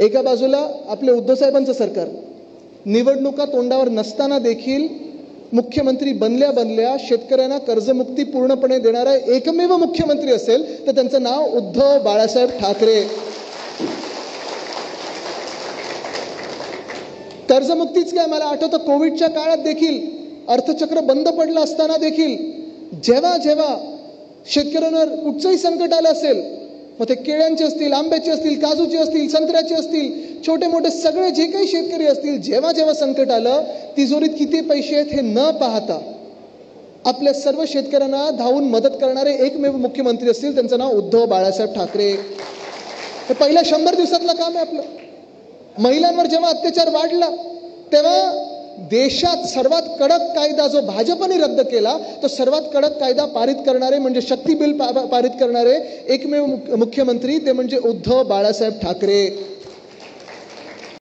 एका बाजूला आपले उद्धव साहेबांचं सरकार निवडणुका तोंडावर नसताना देखील मुख्यमंत्री बनल्या शेतकऱ्यांना कर्जमुक्ती पूर्णपणे देणारा एकमेव मुख्यमंत्री असेल तर त्यांचं नाव उद्धव बाळासाहेब ठाकरे. कर्जमुक्तीच काय, मला आठवतं कोविडच्या काळात देखील अर्थचक्र बंद पडलं असताना देखील जेव्हा जेव्हा शेतकऱ्यांवर कुठचंही संकट आलं असेल, मग ते केळ्यांचे असतील, आंब्याचे असतील, काजूचे असतील, संत्र्याचे असतील, छोटे मोठे सगळे जे काही शेतकरी असतील, जेव्हा जेव्हा संकट आलं, तिजोरीत किती पैसे आहेत हे न पाहता आपल्या सर्व शेतकऱ्यांना धावून मदत करणारे एकमेव मुख्यमंत्री असतील त्यांचं नाव उद्धव बाळासाहेब ठाकरे. हे पहिल्या 100 दिवसातलं काम आहे आपलं. महिलांवर जेव्हा अत्याचार वाढला तेव्हा देशात सर्वात कडक कायदा जो भाजपने रद्द केला, तो सर्वात कडक कायदा पारित करणारे म्हणजे शक्ती बिल पारित करणारे एकमेव मुख्यमंत्री ते म्हणजे उद्धव बाळासाहेब ठाकरे.